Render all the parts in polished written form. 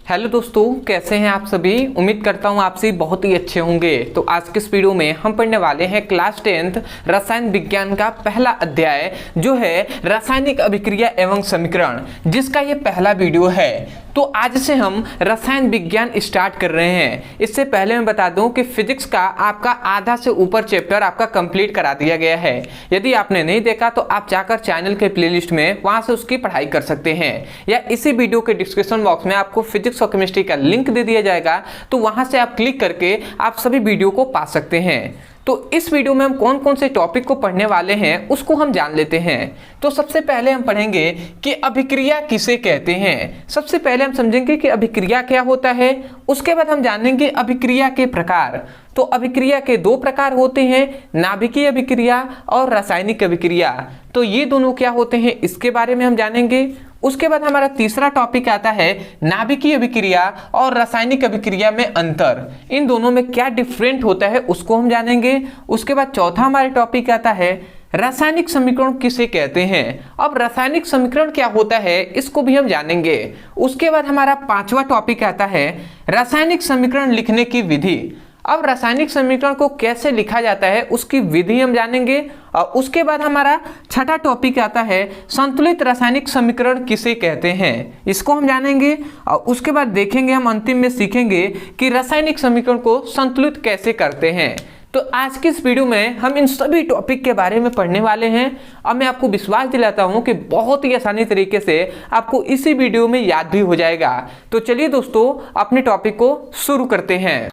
Hello दोस्तों, कैसे हैं आप सभी। उम्मीद करता हूं आप सभी बहुत ही अच्छे होंगे। तो आज के इस वीडियो में हम पढ़ने वाले हैं क्लास 10th रसायन विज्ञान का पहला अध्याय जो है रासायनिक अभिक्रिया एवं समीकरण, जिसका ये पहला वीडियो है। तो आज से हम रसायन विज्ञान स्टार्ट कर रहे हैं। इससे पहले मैं बता दूं कि फिजिक्स का आपका आधा से ऊपर चैप्टर आपका कंप्लीट करा दिया गया है। यदि आपने नहीं देखा तो आप जाकर चैनल के प्लेलिस्ट में वहां से उसकी पढ़ाई कर सकते हैं, या इसी वीडियो के डिस्क्रिप्शन बॉक्स में आपको फिजिक्स और केमिस्ट्री का लिंक दे दिया जाएगा, तो वहां से आप क्लिक करके आप सभी वीडियो को पा सकते हैं। तो इस वीडियो में हम कौन कौन से टॉपिक को पढ़ने वाले हैं उसको हम जान लेते हैं। तो सबसे पहले हम पढ़ेंगे कि अभिक्रिया किसे कहते हैं। सबसे पहले हम समझेंगे कि अभिक्रिया क्या होता है, उसके बाद हम जानेंगे अभिक्रिया के प्रकार। तो अभिक्रिया के दो प्रकार होते हैं, नाभिकीय अभिक्रिया और रासायनिक अभिक्रिया। तो ये दोनों क्या होते हैं इसके बारे में हम जानेंगे। उसके बाद हमारा तीसरा टॉपिक आता है नाभिकीय अभिक्रिया और रासायनिक अभिक्रिया में अंतर, इन दोनों में क्या डिफरेंट होता है उसको हम जानेंगे। उसके बाद चौथा हमारा टॉपिक आता है रासायनिक समीकरण किसे कहते हैं। अब रासायनिक समीकरण क्या होता है इसको भी हम जानेंगे। उसके बाद हमारा पांचवा टॉपिक आता है रासायनिक समीकरण लिखने की विधि। अब रासायनिक समीकरण को कैसे लिखा जाता है उसकी विधि हम जानेंगे। और उसके बाद हमारा छठा टॉपिक आता है संतुलित रासायनिक समीकरण किसे कहते हैं, इसको हम जानेंगे। और उसके बाद देखेंगे हम अंतिम में सीखेंगे कि रासायनिक समीकरण को संतुलित कैसे करते हैं। तो आज की इस वीडियो में हम इन सभी टॉपिक के बारे में पढ़ने वाले हैं। अब मैं आपको विश्वास दिलाता हूं कि बहुत ही आसानी तरीके से आपको इसी वीडियो में याद भी हो जाएगा। तो चलिए दोस्तों अपने टॉपिक को शुरू करते हैं।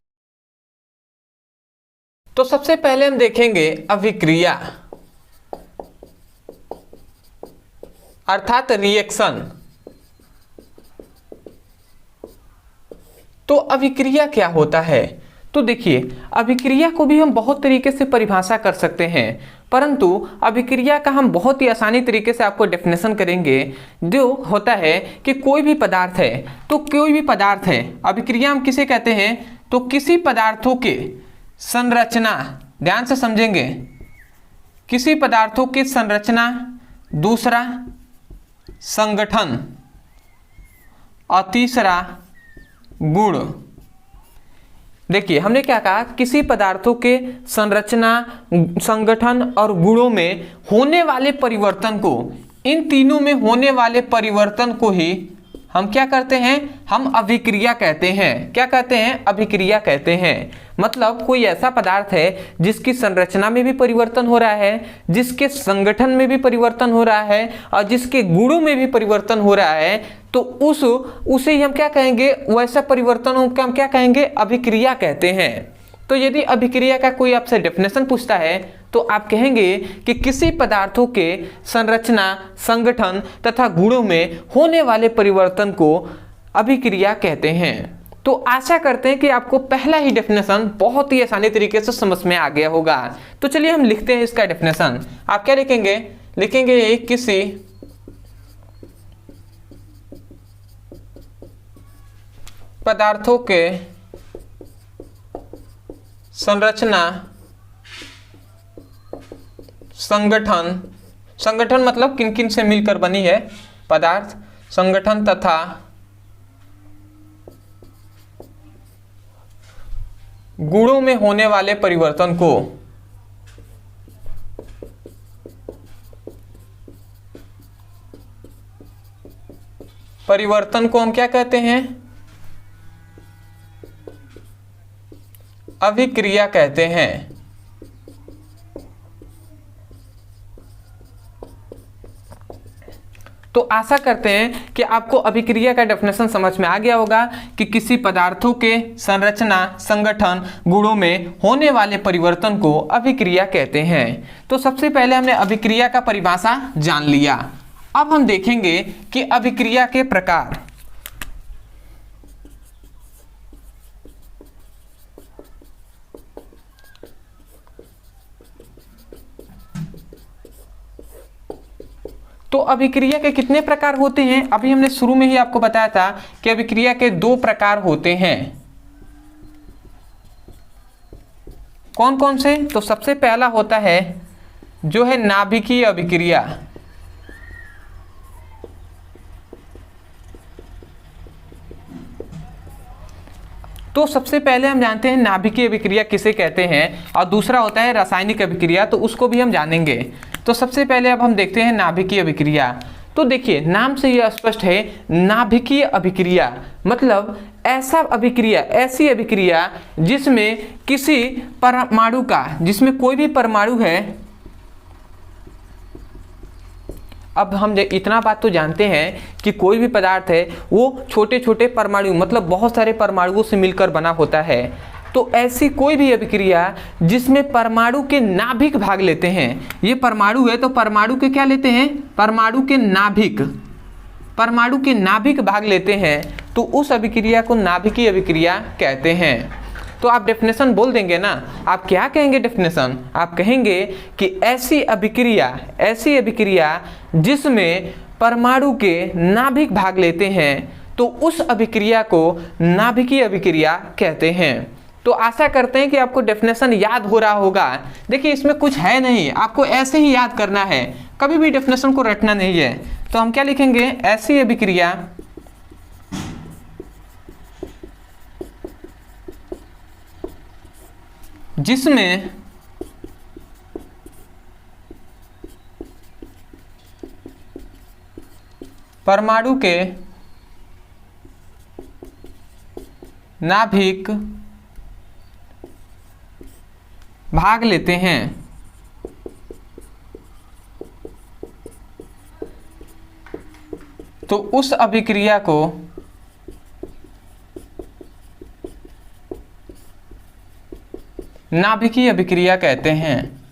तो सबसे पहले हम देखेंगे अभिक्रिया अर्थात रिएक्शन। तो अभिक्रिया क्या होता है, तो देखिए अभिक्रिया को भी हम बहुत तरीके से परिभाषा कर सकते हैं, परंतु अभिक्रिया का हम बहुत ही आसानी तरीके से आपको डेफिनेशन करेंगे। जो होता है कि कोई भी पदार्थ है, तो कोई भी पदार्थ है, अभिक्रिया हम किसे कहते हैं, तो किसी पदार्थों के संरचना, ध्यान से समझेंगे, किसी पदार्थों की संरचना, दूसरा संगठन और तीसरा गुण। देखिए हमने क्या कहा, किसी पदार्थों के संरचना, संगठन और गुणों में होने वाले परिवर्तन को, इन तीनों में होने वाले परिवर्तन को ही हम क्या करते हैं, हम अभिक्रिया कहते हैं। क्या कहते हैं, अभिक्रिया कहते हैं। मतलब कोई ऐसा पदार्थ है जिसकी संरचना में भी परिवर्तन हो रहा है, जिसके संगठन में भी परिवर्तन हो रहा है और जिसके गुणों में भी परिवर्तन हो रहा है, तो उसे ही हम क्या कहेंगे, वैसा परिवर्तनों को हम क्या कहेंगे, अभिक्रिया कहते हैं। तो यदि अभिक्रिया का कोई आपसे डेफिनेशन पूछता है तो आप कहेंगे कि किसी पदार्थों के संरचना, संगठन तथा गुणों में होने वाले परिवर्तन को अभिक्रिया कहते हैं। तो आशा करते हैं कि आपको पहला ही डेफिनेशन बहुत ही आसानी तरीके से समझ में आ गया होगा। तो चलिए हम लिखते हैं इसका डेफिनेशन। आप क्या लिखेंगे, लिखेंगे किसी पदार्थों के संरचना, संगठन, संगठन मतलब किन किन से मिलकर बनी है पदार्थ, संगठन तथा गुणों में होने वाले परिवर्तन को हम क्या कहते हैं, अभिक्रिया कहते हैं। तो आशा करते हैं कि आपको अभिक्रिया का डेफिनेशन समझ में आ गया होगा कि किसी पदार्थों के संरचना, संगठन, गुणों में होने वाले परिवर्तन को अभिक्रिया कहते हैं। तो सबसे पहले हमने अभिक्रिया का परिभाषा जान लिया। अब हम देखेंगे कि अभिक्रिया के प्रकार। तो अभिक्रिया के कितने प्रकार होते हैं, अभी हमने शुरू में ही आपको बताया था कि अभिक्रिया के दो प्रकार होते हैं। कौन कौन से, तो सबसे पहला होता है जो है नाभिकीय अभिक्रिया। तो सबसे पहले हम जानते हैं नाभिकीय अभिक्रिया किसे कहते हैं, और दूसरा होता है रासायनिक अभिक्रिया, तो उसको भी हम जानेंगे। तो सबसे पहले अब हम देखते हैं नाभिकीय अभिक्रिया। तो देखिए नाम से यह स्पष्ट है, नाभिकीय अभिक्रिया मतलब ऐसा अभिक्रिया, ऐसी अभिक्रिया जिसमें किसी परमाणु का, जिसमें कोई भी परमाणु है। अब हम इतना बात तो जानते हैं कि कोई भी पदार्थ है वो छोटे छोटे परमाणु मतलब बहुत सारे परमाणुओं से मिलकर बना होता है। तो ऐसी कोई भी अभिक्रिया जिसमें परमाणु के नाभिक भाग लेते हैं, ये परमाणु है तो परमाणु के क्या लेते हैं, परमाणु के नाभिक, परमाणु के नाभिक भाग लेते हैं, तो उस अभिक्रिया को नाभिकीय अभिक्रिया कहते हैं। तो आप डेफिनेशन बोल देंगे ना, आप क्या कहेंगे डेफिनेशन, आप कहेंगे कि ऐसी अभिक्रिया जिसमें परमाणु के नाभिक भाग लेते हैं, तो उस अभिक्रिया को नाभिकीय अभिक्रिया कहते हैं। तो आशा करते हैं कि आपको डेफिनेशन याद हो रहा होगा। देखिए इसमें कुछ है नहीं, आपको ऐसे ही याद करना है, कभी भी डेफिनेशन को रटना नहीं है। तो हम क्या लिखेंगे, ऐसी अभिक्रिया जिसमें परमाणु के नाभिक भाग लेते हैं, तो उस अभिक्रिया को नाभिकीय अभिक्रिया कहते हैं।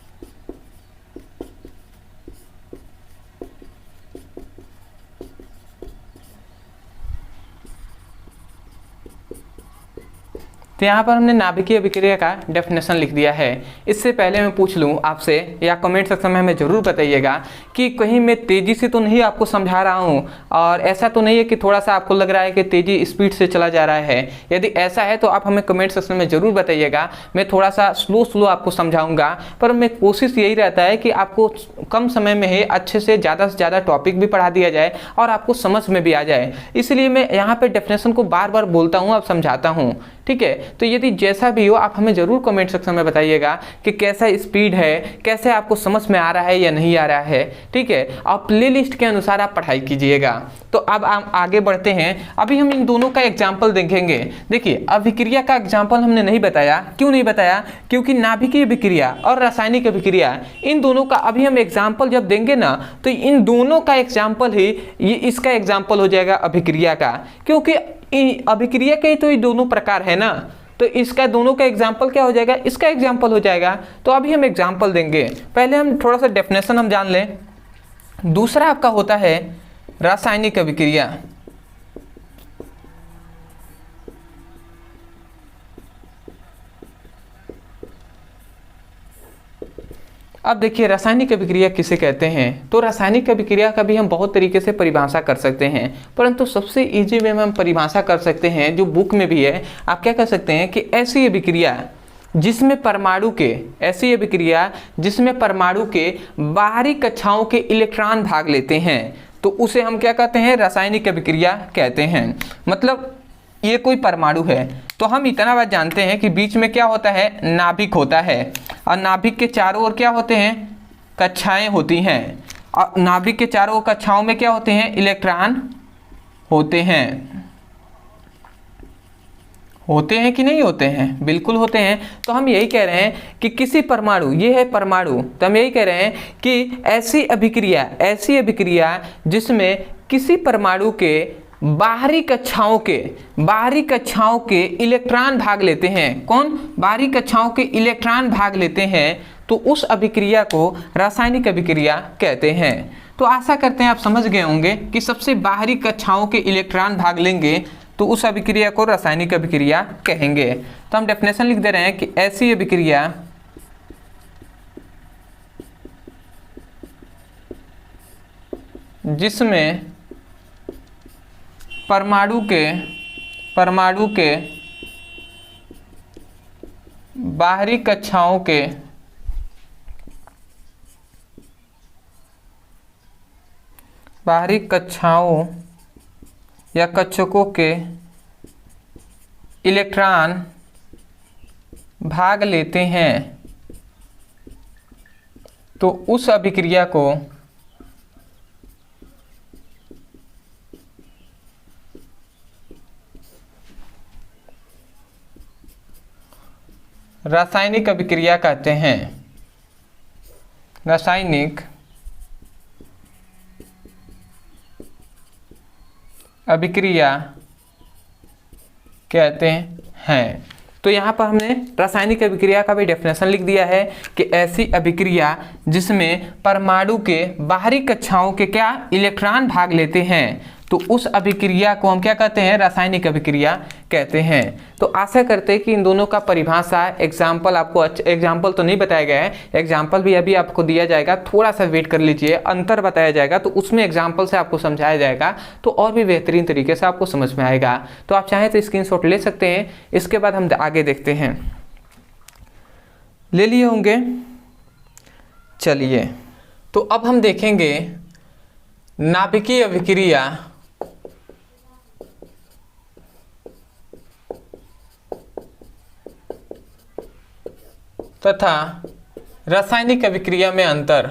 तो यहाँ पर हमने नाभिकीय अभिक्रिया का डेफिनेशन लिख दिया है। इससे पहले मैं पूछ लूँ आपसे, या कमेंट सेक्शन में हमें ज़रूर बताइएगा कि कहीं मैं तेज़ी से तो नहीं आपको समझा रहा हूँ, और ऐसा तो नहीं है कि थोड़ा सा आपको लग रहा है कि तेज़ी स्पीड से चला जा रहा है। यदि ऐसा है तो आप हमें कमेंट सेक्शन में ज़रूर बताइएगा। मैं थोड़ा सा स्लो आपको समझाऊँगा, पर मैं कोशिश यही रहता है कि आपको कम समय में ही अच्छे से ज़्यादा टॉपिक भी पढ़ा दिया जाए और आपको समझ में भी आ जाए। इसलिए मैं यहाँ पर डेफिनेशन को बार बार बोलता हूँ, अब समझाता हूँ, ठीक है। तो यदि जैसा भी हो आप हमें ज़रूर कमेंट सेक्शन में बताइएगा कि कैसा स्पीड है, कैसे आपको समझ में आ रहा है या नहीं आ रहा है, ठीक है। और प्लेलिस्ट के अनुसार आप पढ़ाई कीजिएगा। तो अब हम आगे बढ़ते हैं। अभी हम इन दोनों का एग्जाम्पल देखेंगे। देखिए अभिक्रिया का एग्जाम्पल हमने नहीं बताया, क्यों नहीं बताया, क्योंकि नाभिकीय अभिक्रिया और रासायनिक अभिक्रिया, इन दोनों का अभी हम एग्जाम्पल जब देंगे ना, तो इन दोनों का एग्जाम्पल ही ये इसका एग्जाम्पल हो जाएगा अभिक्रिया का, क्योंकि अभिक्रिया के तो ये दोनों प्रकार है ना, तो इसका दोनों का एग्जाम्पल क्या हो जाएगा, इसका एग्जाम्पल हो जाएगा। तो अभी हम एग्जाम्पल देंगे। पहले हम थोड़ा सा डेफिनेशन हम जान लें। दूसरा आपका होता है रासायनिक अभिक्रिया। अब देखिए रासायनिक अभिक्रिया किसे कहते हैं। तो रासायनिक अभिक्रिया का भी हम बहुत तरीके से परिभाषा कर सकते हैं, परंतु सबसे इजी वे में हम परिभाषा कर सकते हैं जो बुक में भी है। आप क्या कर सकते हैं कि ऐसी अभिक्रिया जिसमें परमाणु के, ऐसी अभिक्रिया जिसमें परमाणु के बाहरी कक्षाओं के इलेक्ट्रॉन भाग लेते हैं, तो उसे हम क्या कहते हैं, रासायनिक अभिक्रिया कहते हैं। मतलब ये कोई परमाणु है, तो हम इतना बात जानते हैं कि बीच में क्या होता है, नाभिक होता है, और नाभिक के चारों ओर क्या होते हैं, कक्षाएं होती हैं, और नाभिक के चारों ओर कक्षाओं में क्या होते हैं, इलेक्ट्रॉन होते हैं। होते हैं कि नहीं होते हैं, बिल्कुल होते हैं। तो हम यही कह रहे हैं कि किसी परमाणु, ये है परमाणु, तो हम यही कह रहे हैं कि ऐसी अभिक्रिया जिसमें किसी परमाणु के बाहरी कक्षाओं के इलेक्ट्रॉन भाग लेते हैं। कौन, बाहरी कक्षाओं के इलेक्ट्रॉन भाग लेते हैं, तो उस अभिक्रिया को रासायनिक अभिक्रिया कहते हैं। तो आशा करते हैं आप समझ गए होंगे कि सबसे बाहरी कक्षाओं के इलेक्ट्रॉन भाग लेंगे तो उस अभिक्रिया को रासायनिक अभिक्रिया कहेंगे। तो हम डेफिनेशन लिख दे रहे हैं कि ऐसी अभिक्रिया जिसमें परमाणु के बाहरी कक्षाओं या कक्षकों के इलेक्ट्रॉन भाग लेते हैं तो उस अभिक्रिया को रासायनिक अभिक्रिया कहते हैं। रासायनिक अभिक्रिया कहते हैं। तो यहाँ पर हमने रासायनिक अभिक्रिया का भी डेफिनेशन लिख दिया है कि ऐसी अभिक्रिया जिसमें परमाणु के बाहरी कक्षाओं के क्या इलेक्ट्रॉन भाग लेते हैं, तो उस अभिक्रिया को हम क्या कहते हैं, रासायनिक अभिक्रिया कहते हैं। तो आशा करते हैं कि इन दोनों का परिभाषा एग्जाम्पल आपको एग्जाम्पल तो नहीं बताया गया है, एग्जाम्पल भी अभी आपको दिया जाएगा, थोड़ा सा वेट कर लीजिए, अंतर बताया जाएगा तो उसमें एग्जाम्पल से आपको समझाया जाएगा तो और भी बेहतरीन तरीके से आपको समझ में आएगा। तो आप चाहें तो स्क्रीनशॉट ले सकते हैं। इसके बाद हम आगे देखते हैं। ले लिए होंगे, चलिए तो अब हम देखेंगे नाभिकीय अभिक्रिया तथा रासायनिक अभिक्रिया में अंतर।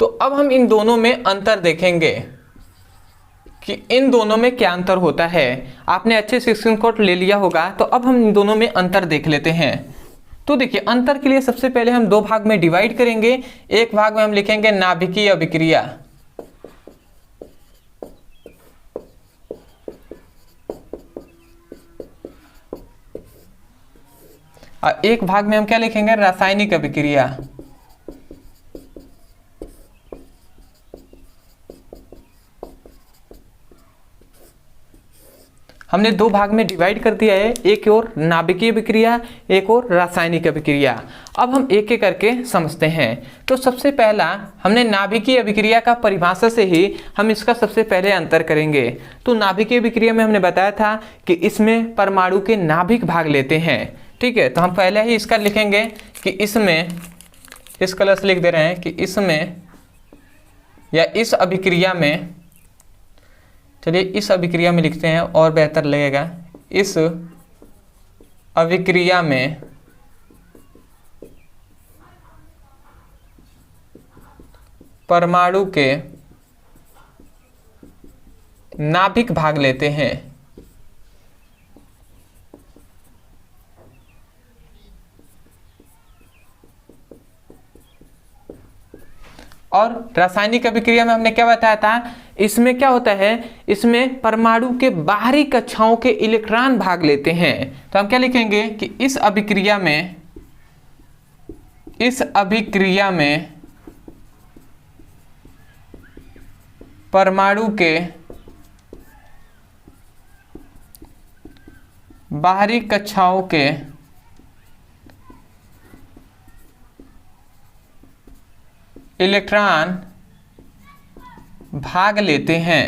तो अब हम इन दोनों में अंतर देखेंगे कि इन दोनों में क्या अंतर होता है। आपने अच्छे से स्क्रीनशॉट ले लिया होगा, तो अब हम इन दोनों में अंतर देख लेते हैं। तो देखिए, अंतर के लिए सबसे पहले हम दो भाग में डिवाइड करेंगे। एक भाग में हम लिखेंगे नाभिकीय अभिक्रिया, और एक भाग में हम क्या लिखेंगे, रासायनिक अभिक्रिया। हमने दो भाग में डिवाइड कर दिया है, एक और नाभिकीय अभिक्रिया, एक और रासायनिक अभिक्रिया। अब हम एक एक करके समझते हैं। तो सबसे पहला हमने नाभिकीय अभिक्रिया का परिभाषा से ही हम इसका सबसे पहले अंतर करेंगे। तो नाभिकीय अभिक्रिया में हमने बताया था कि इसमें परमाणु के नाभिक भाग लेते हैं, ठीक है। तो हम पहले ही इसका लिखेंगे कि इसमें, इस कलर से लिख दे रहे हैं कि इसमें या इस अभिक्रिया में, चलिए इस अभिक्रिया में लिखते हैं और बेहतर लगेगा। इस अभिक्रिया में परमाणु के नाभिक भाग लेते हैं। और रासायनिक अभिक्रिया में हमने क्या बताया था, इसमें क्या होता है, इसमें परमाणु के बाहरी कक्षाओं के इलेक्ट्रॉन भाग लेते हैं। तो हम क्या लिखेंगे कि इस अभिक्रिया में परमाणु के बाहरी कक्षाओं के इलेक्ट्रॉन भाग लेते हैं।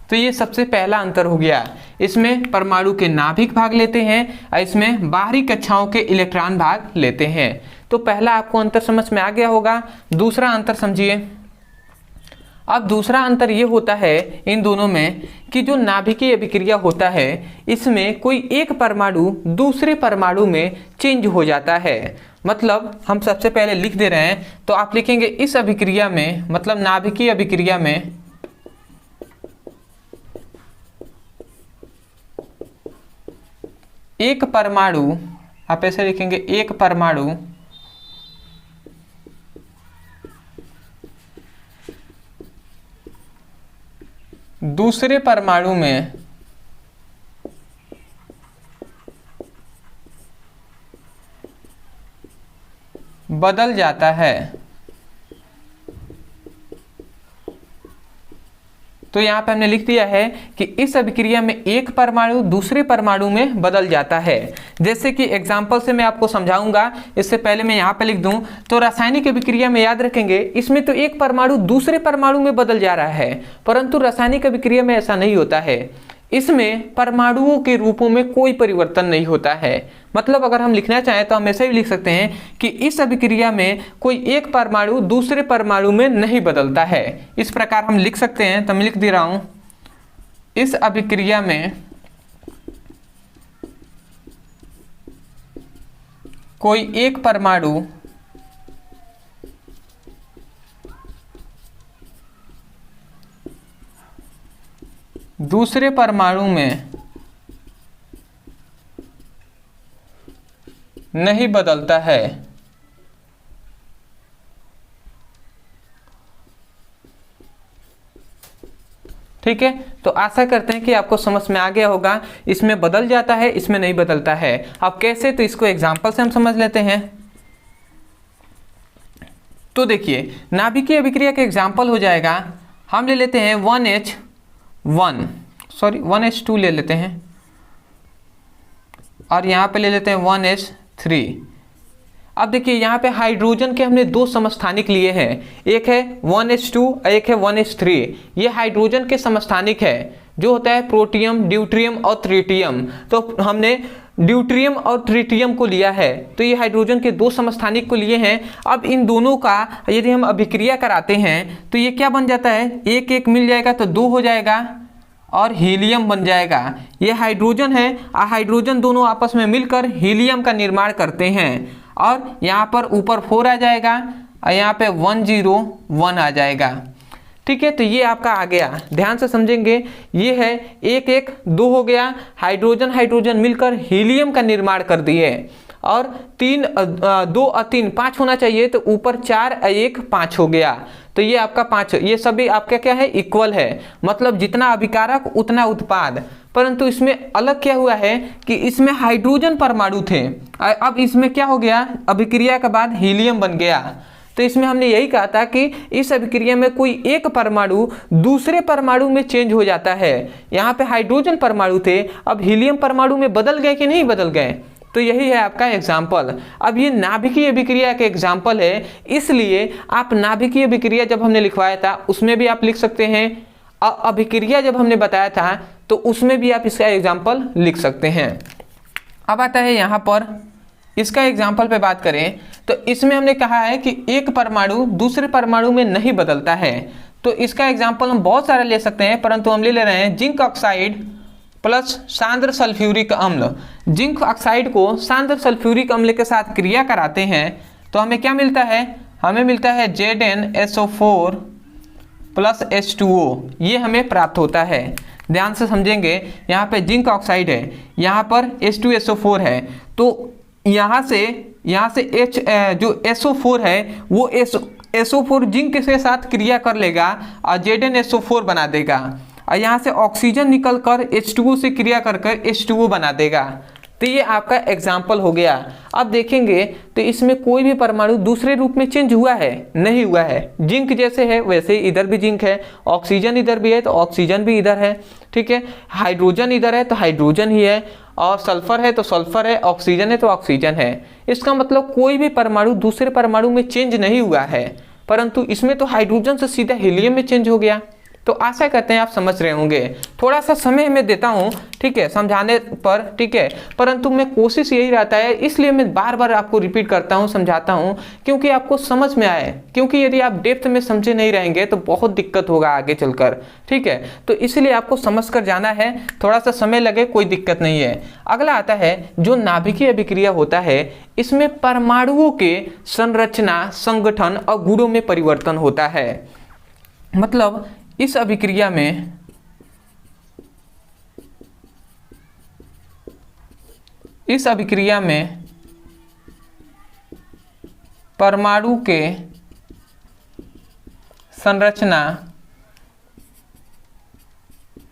तो ये सबसे पहला अंतर हो गया। इसमें परमाणु के नाभिक भाग लेते हैं और इसमें बाहरी कक्षाओं के इलेक्ट्रॉन भाग लेते हैं। तो पहला आपको अंतर समझ में आ गया होगा। दूसरा अंतर समझिए। अब दूसरा अंतर ये होता है इन दोनों में कि जो नाभिकीय अभिक्रिया होता है, इसमें कोई एक परमाणु दूसरे परमाणु में चेंज हो जाता है। मतलब हम सबसे पहले लिख दे रहे हैं, तो आप लिखेंगे इस अभिक्रिया में, मतलब नाभिकीय अभिक्रिया में एक परमाणु, आप ऐसे लिखेंगे, एक परमाणु दूसरे परमाणु में बदल जाता है। तो यहाँ पे हमने लिख दिया है कि इस अभिक्रिया में एक परमाणु दूसरे परमाणु में बदल जाता है। जैसे कि एग्जाम्पल से मैं आपको समझाऊंगा, इससे पहले मैं यहाँ पे लिख दूं। तो रासायनिक अभिक्रिया में याद रखेंगे, इसमें तो एक परमाणु दूसरे परमाणु में बदल जा रहा है, परंतु रासायनिक अभिक्रिया में ऐसा नहीं होता है। इसमें परमाणुओं के रूपों में कोई परिवर्तन नहीं होता है। मतलब अगर हम लिखना चाहें तो हम ऐसे भी लिख सकते हैं कि इस अभिक्रिया में कोई एक परमाणु दूसरे परमाणु में नहीं बदलता है। इस प्रकार हम लिख सकते हैं। तो मैं लिख दे रहा हूं, इस अभिक्रिया में कोई एक परमाणु दूसरे परमाणु में नहीं बदलता है। ठीक है, तो आशा करते हैं कि आपको समझ में आ गया होगा। इसमें बदल जाता है, इसमें नहीं बदलता है। अब कैसे, तो इसको एग्जांपल से हम समझ लेते हैं। तो देखिए, नाभिकीय अभिक्रिया का एग्जांपल हो जाएगा, हम ले लेते हैं 1H2 ले लेते हैं, और यहाँ पे ले लेते हैं 1H3। अब देखिए यहाँ पे हाइड्रोजन के हमने दो समस्थानिक लिए हैं, एक है 1H2 और एक है 1H3। ये हाइड्रोजन के समस्थानिक है, जो होता है प्रोटियम, ड्यूट्रियम और ट्रिटियम। तो हमने ड्यूट्रियम और ट्रिटियम को लिया है, तो ये हाइड्रोजन के दो समस्थानिक को लिए हैं। अब इन दोनों का यदि हम अभिक्रिया कराते हैं तो ये क्या बन जाता है, एक एक मिल जाएगा तो दो हो जाएगा और हीलियम बन जाएगा। ये हाइड्रोजन है, हाइड्रोजन दोनों आपस में मिलकर हीलियम का निर्माण करते हैं, और यहाँ पर ऊपर 4 आ जाएगा और यहाँ पे 101 आ जाएगा। ठीक है, तो ये आपका आ गया, ध्यान से समझेंगे। ये है एक एक दो हो गया, हाइड्रोजन हाइड्रोजन मिलकर हीलियम का निर्माण कर दिए, और 2 और 3 5 होना चाहिए, तो ऊपर 4 और 1 5 हो गया। तो ये आपका 5, ये सभी आपका क्या है, इक्वल है। मतलब जितना अभिकारक उतना उत्पाद। परंतु इसमें अलग क्या हुआ है कि इसमें हाइड्रोजन परमाणु थे, अब इसमें क्या हो गया, अभिक्रिया के बाद हीलियम बन गया। तो इसमें हमने यही कहा था कि इस अभिक्रिया में कोई एक परमाणु दूसरे परमाणु में चेंज हो जाता है। यहाँ पे हाइड्रोजन परमाणु थे, अब हीलियम परमाणु में बदल गए कि नहीं बदल गए। तो यही है आपका एग्जाम्पल। अब ये नाभिकीय अभिक्रिया का एग्जाम्पल है, इसलिए आप नाभिकीय अभिक्रिया जब हमने लिखवाया था उसमें भी आप लिख सकते हैं, अभिक्रिया जब हमने बताया था तो उसमें भी आप इसका एग्जाम्पल लिख सकते हैं। अब आता है यहाँ पर इसका एग्जाम्पल पे बात करें तो इसमें हमने कहा है कि एक परमाणु दूसरे परमाणु में नहीं बदलता है। तो इसका एग्जाम्पल हम बहुत सारे ले सकते हैं, परंतु हम ले रहे हैं जिंक ऑक्साइड प्लस सांद्र सल्फ्यूरिक अम्ल। जिंक ऑक्साइड को सांद्र सल्फ्यूरिक अम्ल के साथ क्रिया कराते हैं तो हमें क्या मिलता है, हमें मिलता है ZnSO4 प्लस H2O, ये हमें प्राप्त होता है। ध्यान से समझेंगे, यहाँ पे जिंक ऑक्साइड है, यहाँ पर H2SO4 है, तो यहाँ से जो SO4 है वो SO4 जिंक के साथ क्रिया कर लेगा और ZnSO4 बना देगा, और यहाँ से ऑक्सीजन निकलकर H2O से क्रिया कर H2O बना देगा। तो ये आपका एग्जाम्पल हो गया। अब देखेंगे तो इसमें कोई भी परमाणु दूसरे रूप में चेंज हुआ है, नहीं हुआ है। जिंक जैसे है वैसे इधर भी जिंक है, ऑक्सीजन इधर भी है तो ऑक्सीजन भी इधर है। ठीक है, हाइड्रोजन इधर है तो हाइड्रोजन ही है, और सल्फर है तो सल्फर है, ऑक्सीजन है तो ऑक्सीजन है। इसका मतलब कोई भी परमाणु दूसरे परमाणु में चेंज नहीं हुआ है, परंतु इसमें तो हाइड्रोजन से सीधा हीलियम में चेंज हो गया। तो आशा करते हैं आप समझ रहे होंगे। थोड़ा सा समय मैं देता हूं, ठीक है, समझाने पर, ठीक है, परंतु मैं कोशिश यही रहता है, इसलिए मैं बार बार आपको रिपीट करता हूं, समझाता हूं, क्योंकि आपको समझ में आए। क्योंकि यदि आप डेप्थ में समझे नहीं रहेंगे तो बहुत दिक्कत होगा आगे चलकर। ठीक है, तो इसलिए आपको समझ कर जाना है, थोड़ा सा समय लगे कोई दिक्कत नहीं है। अगला आता है जो नाभिकीय अभिक्रिया होता है, इसमें परमाणुओं के संरचना, संगठन और गुणों में परिवर्तन होता है। मतलब इस अभिक्रिया में परमाणु के संरचना,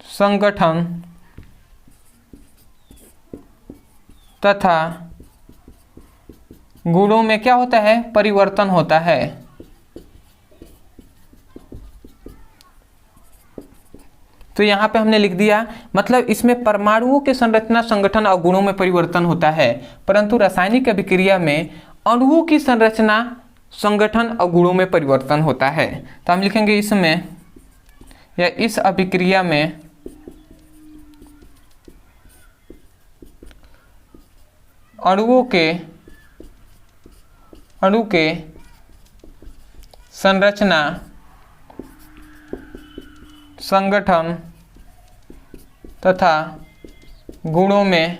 संगठन तथा गुणों में क्या होता है, परिवर्तन होता है। तो यहाँ पे हमने लिख दिया, मतलब इसमें परमाणुओं के संरचना, संगठन और गुणों में परिवर्तन होता है, परंतु रासायनिक अभिक्रिया में अणुओं की संरचना, संगठन और गुणों में परिवर्तन होता है। तो हम लिखेंगे इसमें या इस अभिक्रिया में अणु के संरचना, संगठन तथा गुणों में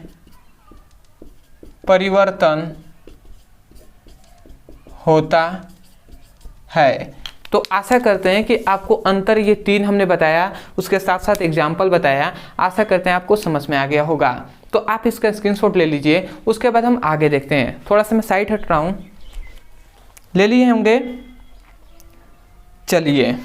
परिवर्तन होता है। तो आशा करते हैं कि आपको अंतर ये 3 हमने बताया, उसके साथ साथ एग्जाम्पल बताया, आशा करते हैं आपको समझ में आ गया होगा। तो आप इसका स्क्रीनशॉट ले लीजिए, उसके बाद हम आगे देखते हैं। थोड़ा सा मैं साइड हट रहा हूँ, ले लिए होंगे। चलिए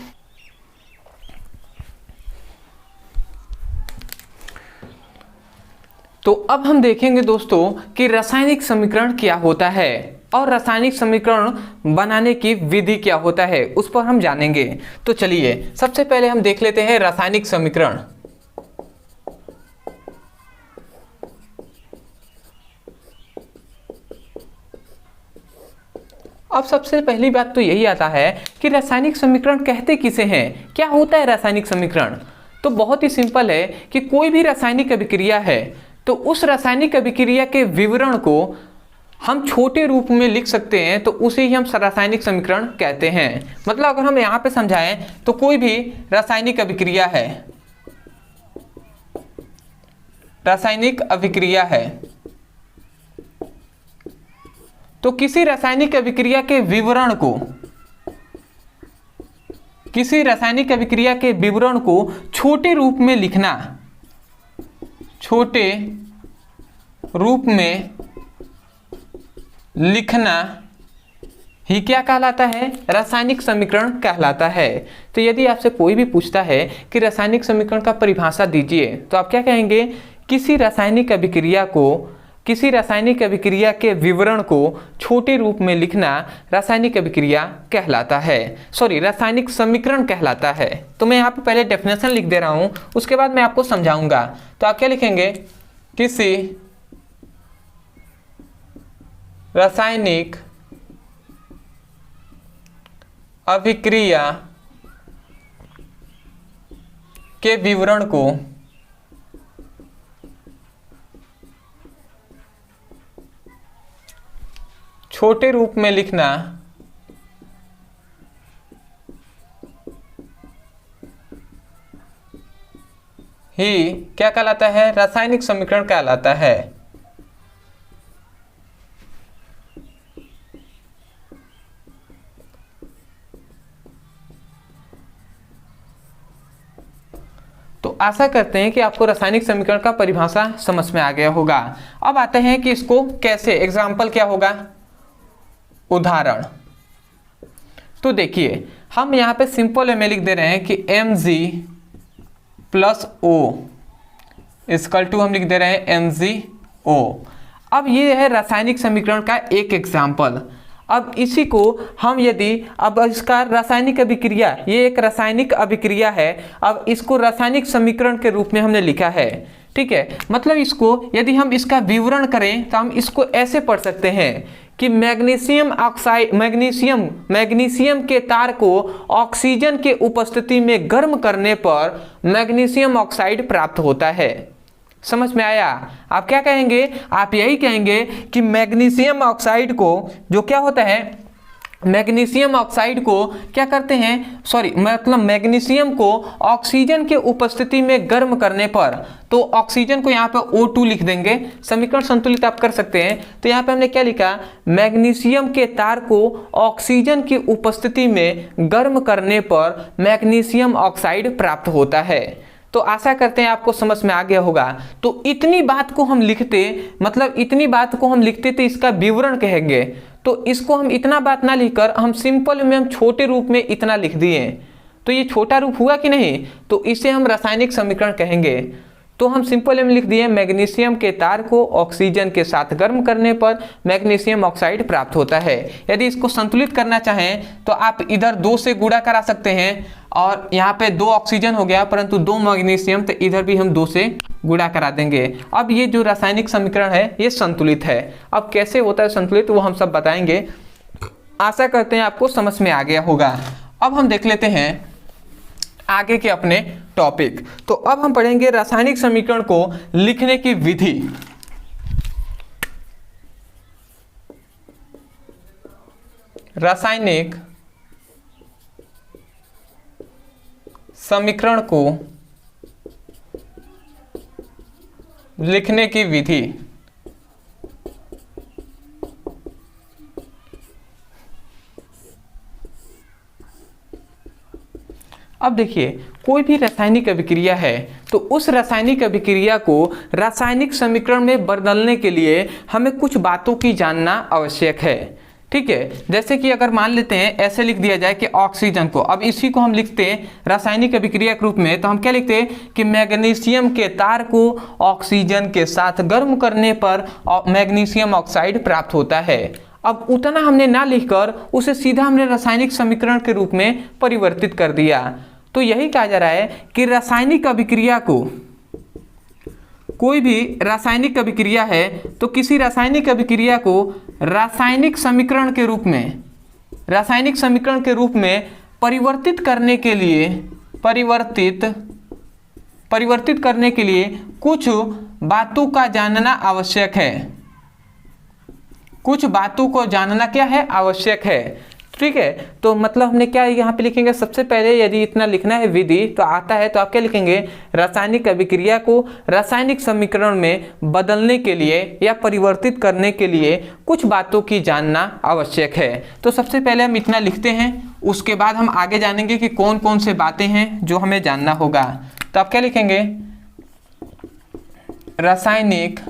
तो अब हम देखेंगे दोस्तों कि रासायनिक समीकरण क्या होता है और रासायनिक समीकरण बनाने की विधि क्या होता है, उस पर हम जानेंगे। तो चलिए सबसे पहले हम देख लेते हैं रासायनिक समीकरण। अब सबसे पहली बात तो यही आता है कि रासायनिक समीकरण कहते किसे हैं, क्या होता है रासायनिक समीकरण। तो बहुत ही सिंपल है कि कोई भी रासायनिक अभिक्रिया है तो उस रासायनिक अभिक्रिया के विवरण को हम छोटे रूप में लिख सकते हैं, तो उसे ही हम रासायनिक समीकरण कहते हैं। मतलब अगर हम यहाँ पे समझाएं तो कोई भी रासायनिक अभिक्रिया है, रासायनिक अभिक्रिया है, तो किसी रासायनिक अभिक्रिया के विवरण को, किसी रासायनिक अभिक्रिया के विवरण को छोटे रूप में लिखना, छोटे रूप में लिखना ही क्या कहलाता है, रासायनिक समीकरण कहलाता है। तो यदि आपसे कोई भी पूछता है कि रासायनिक समीकरण का परिभाषा दीजिए, तो आप क्या कहेंगे, किसी रासायनिक अभिक्रिया को, किसी रासायनिक अभिक्रिया के विवरण को छोटे रूप में लिखना रासायनिक अभिक्रिया कहलाता है, सॉरी रासायनिक समीकरण कहलाता है। तो मैं यहाँ पे पहले डेफिनेशन लिख दे रहा हूँ, उसके बाद मैं आपको समझाऊंगा। तो आप क्या लिखेंगे, किसी रासायनिक अभिक्रिया के विवरण को छोटे रूप में लिखना ही क्या कहलाता है, रासायनिक समीकरण कहलाता है। तो आशा करते हैं कि आपको रासायनिक समीकरण का परिभाषा समझ में आ गया होगा। अब आते हैं कि इसको कैसे, एग्जाम्पल क्या होगा, उदाहरण। तो देखिए हम यहाँ पे सिंपल वे में लिख दे रहे हैं कि Mg plus O equal to हम लिख दे रहे हैं MgO। अब ये है रासायनिक समीकरण का एक एग्जाम्पल। अब इसी को हम यदि, अब इसका रासायनिक अभिक्रिया, ये एक रासायनिक अभिक्रिया है, अब इसको रासायनिक समीकरण के रूप में हमने लिखा है, ठीक है। मतलब इसको यदि हम इसका विवरण करें तो हम इसको ऐसे पढ़ सकते हैं कि मैग्नीशियम ऑक्साइड, मैग्नीशियम के तार को ऑक्सीजन के उपस्थिति में गर्म करने पर मैग्नीशियम ऑक्साइड प्राप्त होता है। समझ में आया। आप क्या कहेंगे, आप यही कहेंगे कि मैग्नीशियम ऑक्साइड को, जो क्या होता है, मैग्नीशियम ऑक्साइड को क्या करते हैं, सॉरी मतलब मैग्नीशियम को ऑक्सीजन के उपस्थिति में गर्म करने पर, तो ऑक्सीजन को यहाँ पे O2 लिख देंगे, समीकरण संतुलित आप कर सकते हैं। तो यहाँ पे हमने क्या लिखा, मैग्नीशियम के तार को ऑक्सीजन की उपस्थिति में गर्म करने पर मैग्नीशियम ऑक्साइड प्राप्त होता है। तो आशा करते हैं आपको समझ में आ गया होगा। तो इतनी बात को हम लिखते, मतलब इतनी बात को हम लिखते तो इसका विवरण कहेंगे, तो इसको हम इतना बात ना लिखकर हम सिंपल में, हम छोटे रूप में इतना लिख दिए, तो ये छोटा रूप हुआ कि नहीं, तो इसे हम रासायनिक समीकरण कहेंगे। तो हम सिंपल में लिख दिए, मैग्नीशियम के तार को ऑक्सीजन के साथ गर्म करने पर मैग्नीशियम ऑक्साइड प्राप्त होता है। यदि इसको संतुलित करना चाहें तो आप इधर 2 से गुणा करा सकते हैं, और यहाँ पे 2 ऑक्सीजन हो गया परंतु 2 मैग्नीशियम, तो इधर भी हम 2 से गुणा करा देंगे। अब ये जो रासायनिक समीकरण है ये संतुलित है। अब कैसे होता है संतुलित, वो हम सब बताएंगे। आशा करते हैं आपको समझ में आ गया होगा। अब हम देख लेते हैं आगे के अपने टॉपिक। तो अब हम पढ़ेंगे रासायनिक समीकरण को लिखने की विधि। रासायनिक समीकरण को लिखने की विधि। अब देखिए, कोई भी रासायनिक अभिक्रिया है तो उस रासायनिक अभिक्रिया को रासायनिक समीकरण में बदलने के लिए हमें कुछ बातों की जानना आवश्यक है। ठीक है, जैसे कि अगर मान लेते हैं ऐसे लिख दिया जाए कि ऑक्सीजन को, अब इसी को हम लिखते हैं रासायनिक अभिक्रिया के रूप में, तो हम क्या लिखते हैं कि मैग्नीशियम के तार को ऑक्सीजन के साथ गर्म करने पर मैग्नीशियम ऑक्साइड प्राप्त होता है। अब उतना हमने ना लिखकर उसे सीधा हमने रासायनिक समीकरण के रूप में परिवर्तित कर दिया। तो यही कहा जा रहा है कि रासायनिक अभिक्रिया को, कोई भी रासायनिक अभिक्रिया है तो किसी रासायनिक अभिक्रिया को रासायनिक समीकरण के रूप में, रासायनिक समीकरण के रूप में परिवर्तित करने के लिए, परिवर्तित करने के लिए कुछ बातों का जानना आवश्यक है। कुछ बातों को जानना क्या है, आवश्यक है। ठीक है, तो मतलब हमने क्या यहाँ पे लिखेंगे, सबसे पहले यदि इतना लिखना है विधि तो आता है, तो आप क्या लिखेंगे, रासायनिक अभिक्रिया को रासायनिक समीकरण में बदलने के लिए या परिवर्तित करने के लिए कुछ बातों की जानना आवश्यक है। तो सबसे पहले हम इतना लिखते हैं, उसके बाद हम आगे जानेंगे कि कौन कौन से बातें हैं जो हमें जानना होगा। तो आप क्या लिखेंगे, रासायनिक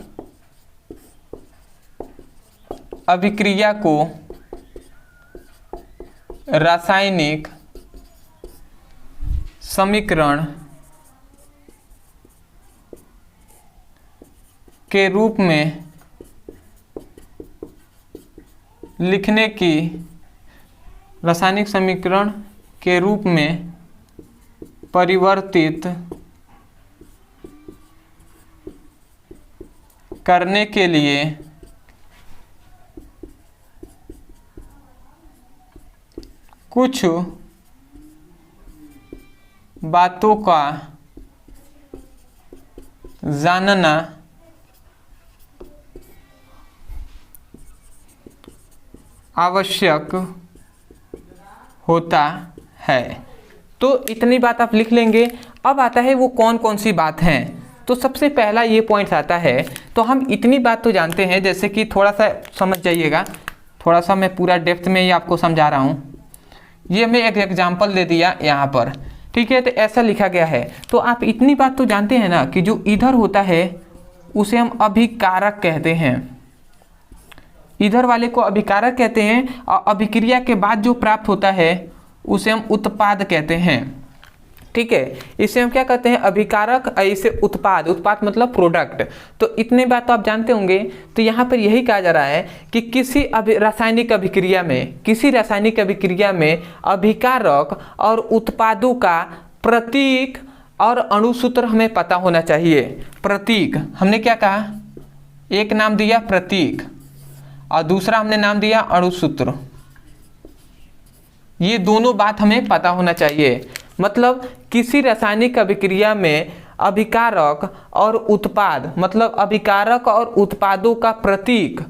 अभिक्रिया को रासायनिक समीकरण के रूप में लिखने की, रासायनिक समीकरण के रूप में परिवर्तित करने के लिए कुछ बातों का जानना आवश्यक होता है। तो इतनी बात आप लिख लेंगे। अब आता है वो कौन कौन सी बात हैं। तो सबसे पहला ये पॉइंट आता है, तो हम इतनी बात तो जानते हैं, जैसे कि थोड़ा सा समझ जाइएगा, थोड़ा सा मैं पूरा डेप्थ में ही आपको समझा रहा हूँ। ये मैं एक एग्जाम्पल दे दिया यहाँ पर, ठीक है, तो ऐसा लिखा गया है। तो आप इतनी बात तो जानते हैं ना कि जो इधर होता है उसे हम अभिकारक कहते हैं, इधर वाले को अभिकारक कहते हैं, और अभिक्रिया के बाद जो प्राप्त होता है उसे हम उत्पाद कहते हैं। ठीक है, इसे हम क्या कहते हैं, अभिकारक, इसे उत्पाद, उत्पाद मतलब प्रोडक्ट। तो इतने बात तो आप जानते होंगे। तो यहाँ पर यही कहा जा रहा है कि किसी रासायनिक अभिक्रिया में, किसी रासायनिक अभिक्रिया में अभिकारक और उत्पादों का प्रतीक और अणुसूत्र हमें पता होना चाहिए। प्रतीक हमने क्या कहा, एक नाम दिया प्रतीक और दूसरा हमने नाम दिया अणुसूत्र। ये दोनों बात हमें पता होना चाहिए। मतलब किसी रासायनिक अभिक्रिया में अभिकारक और उत्पाद, मतलब अभिकारक और उत्पादों का प्रतीक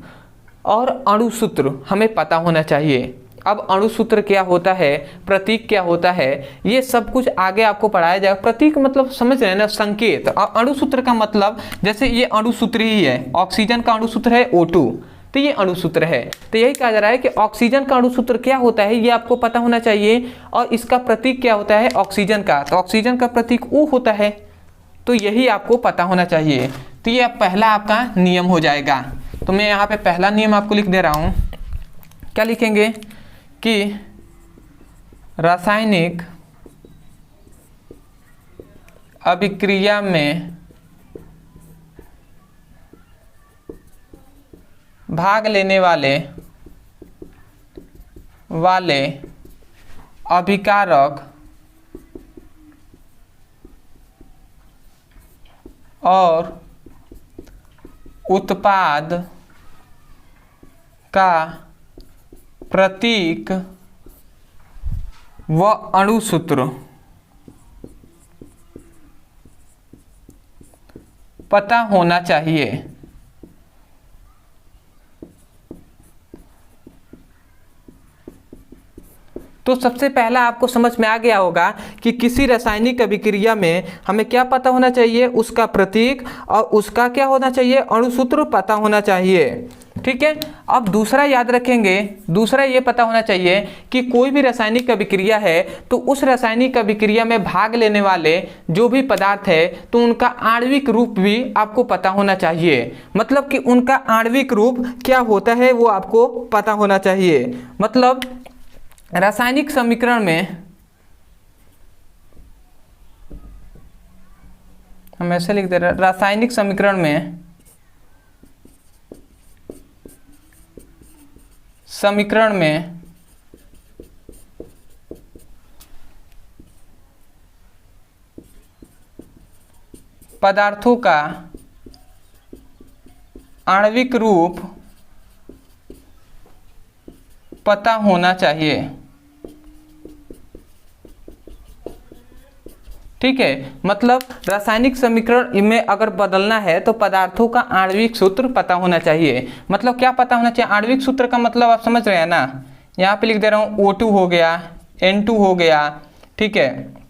और अणुसूत्र हमें पता होना चाहिए। अब अणुसूत्र क्या होता है, प्रतीक क्या होता है, ये सब कुछ आगे आपको पढ़ाया जाएगा। प्रतीक मतलब समझ रहे हैं ना, संकेत। और अणुसूत्र का मतलब, जैसे ये अणुसूत्र ही है, ऑक्सीजन का अणुसूत्र है O2, तो ये अणुसूत्र है। तो यही कहा जा रहा है कि ऑक्सीजन का अणुसूत्र क्या होता है ये आपको पता होना चाहिए, और इसका प्रतीक क्या होता है ऑक्सीजन का, तो ऑक्सीजन का प्रतीक O होता है। तो यही आपको पता होना चाहिए। तो ये पहला आपका नियम हो जाएगा। तो मैं यहाँ पे पहला नियम आपको लिख दे रहा हूँ। क्या लिखेंगे कि रासायनिक अभिक्रिया में भाग लेने वाले अभिकारक और उत्पाद का प्रतीक व अणुसूत्र पता होना चाहिए। तो सबसे पहला आपको समझ में आ गया होगा कि किसी रासायनिक अभिक्रिया में हमें क्या पता होना चाहिए, उसका प्रतीक और उसका क्या होना चाहिए, अणुसूत्र पता होना चाहिए। ठीक है। अब दूसरा याद रखेंगे, दूसरा ये पता होना चाहिए कि कोई भी रासायनिक अभिक्रिया है तो उस रासायनिक अभिक्रिया में भाग लेने वाले जो भी पदार्थ है तो उनका आणविक रूप भी आपको पता होना चाहिए। मतलब कि उनका आणविक रूप क्या होता है वो आपको पता होना चाहिए। मतलब रासायनिक समीकरण में हम ऐसे लिख दे रहे हैं, रासायनिक समीकरण में पदार्थों का आणविक रूप पता होना चाहिए। ठीक है। मतलब रासायनिक समीकरण में अगर बदलना है तो पदार्थों का आणविक सूत्र पता होना चाहिए। मतलब क्या पता होना चाहिए, आणविक सूत्र का मतलब आप समझ रहे हैं ना। यहाँ पे लिख दे रहा हूँ O2 हो गया, N2 हो गया। ठीक है।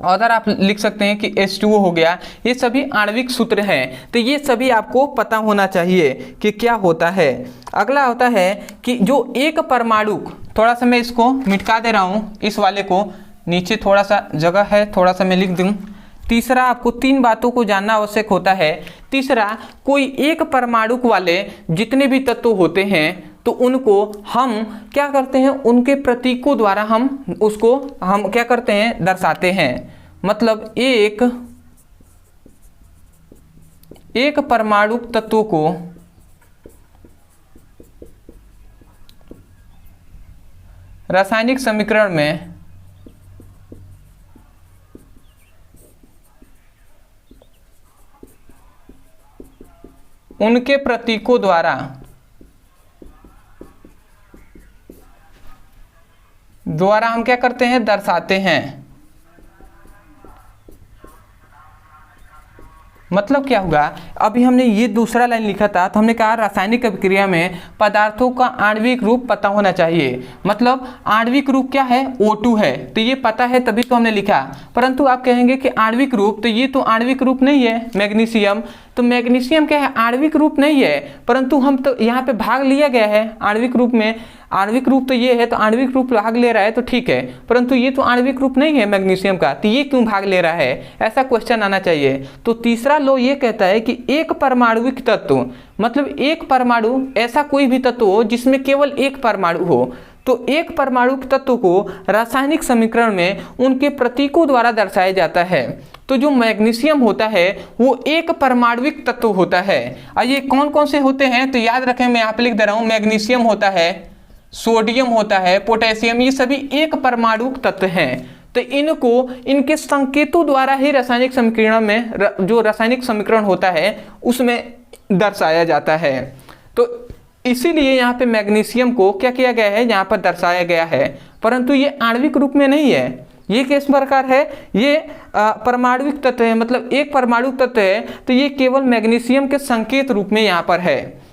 अदर आप लिख सकते हैं कि H2O हो गया। ये सभी आणविक सूत्र हैं, तो ये सभी आपको पता होना चाहिए कि क्या होता है। अगला होता है कि जो एक परमाणु, थोड़ा सा मैं इसको मिटका दे रहा हूँ, इस वाले को नीचे थोड़ा सा जगह है, थोड़ा सा मैं लिख दूँ। तीसरा, आपको 3 बातों को जानना आवश्यक होता है। तीसरा, कोई एक परमाणु वाले जितने भी तत्व होते हैं तो उनको हम क्या करते हैं, उनके प्रतीकों द्वारा हम क्या करते हैं, दर्शाते हैं। मतलब एक परमाणु तत्व को रासायनिक समीकरण में उनके प्रतीकों द्वारा हम क्या करते हैं, दर्शाते हैं। मतलब क्या होगा, अभी हमने ये दूसरा लाइन लिखा था तो हमने कहा रासायनिक अभिक्रिया में पदार्थों का आणविक रूप पता होना चाहिए। मतलब आणविक रूप क्या है, O2 है, तो ये पता है तभी तो हमने लिखा। परंतु आप कहेंगे कि आणविक रूप, तो ये तो आणविक रूप नहीं है मैग्नीशियम, तो मैग्नीशियम क्या है, आणविक रूप नहीं है, परंतु हम तो यहाँ पे भाग लिया गया है आणविक रूप में। आणविक रूप तो ये है, तो आणविक रूप भाग ले रहा है तो ठीक है, परंतु ये तो आणविक रूप नहीं है मैग्नीशियम का, तो ये क्यों भाग ले रहा है, ऐसा क्वेश्चन आना चाहिए। तो तीसरा लॉ ये कहता है कि एक परमाणुविक तत्व, मतलब एक परमाणु, ऐसा कोई भी तत्व हो जिसमें केवल एक परमाणु हो, तो एक परमाणु तत्व को रासायनिक समीकरण में उनके प्रतीकों द्वारा दर्शाया जाता है। तो जो मैग्नीशियम होता है वो एक परमाणुविक तत्व होता है। और ये कौन कौन से होते हैं तो याद रखें, मैं यहाँ पे लिख दे रहा हूँ, मैग्नीशियम होता है, सोडियम होता है, पोटेशियम, ये सभी एक परमाणु तत्व हैं। तो इनको इनके संकेतों द्वारा ही रासायनिक समीकरण में, जो रासायनिक समीकरण होता है उसमें दर्शाया जाता है। तो इसीलिए यहाँ पे मैग्नीशियम को क्या किया गया है, यहाँ पर दर्शाया गया है, परंतु ये आणविक रूप में नहीं है। ये किस प्रकार है, ये परमाणुविक तत्व है, मतलब एक परमाणु तत्व है, तो ये केवल मैग्नीशियम के संकेत रूप में यहाँ पर है।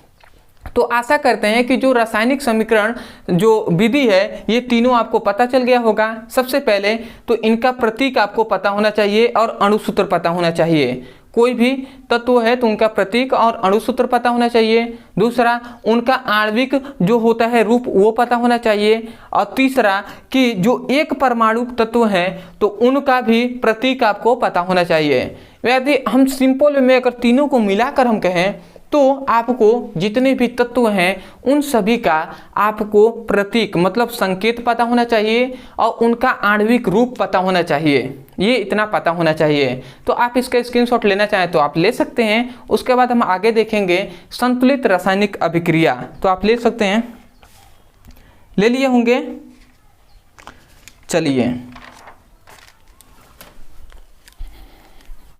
तो आशा करते हैं कि जो रासायनिक समीकरण जो विधि है ये तीनों आपको पता चल गया होगा। सबसे पहले तो इनका प्रतीक आपको पता होना चाहिए और अणुसूत्र पता होना चाहिए। कोई भी तत्व है तो उनका प्रतीक और अणुसूत्र पता होना चाहिए। दूसरा, उनका आणविक जो होता है रूप वो पता होना चाहिए। और तीसरा कि जो एक परमाणु तत्व है तो उनका भी प्रतीक आपको पता होना चाहिए। यदि हम सिंपल में अगर तीनों को मिलाकर हम कहें तो आपको जितने भी तत्व हैं उन सभी का आपको प्रतीक मतलब संकेत पता होना चाहिए और उनका आणविक रूप पता होना चाहिए। ये इतना पता होना चाहिए। तो आप इसका स्क्रीनशॉट लेना चाहें तो आप ले सकते हैं। उसके बाद हम आगे देखेंगे संतुलित रासायनिक अभिक्रिया, तो आप ले सकते हैं, ले लिए होंगे। चलिए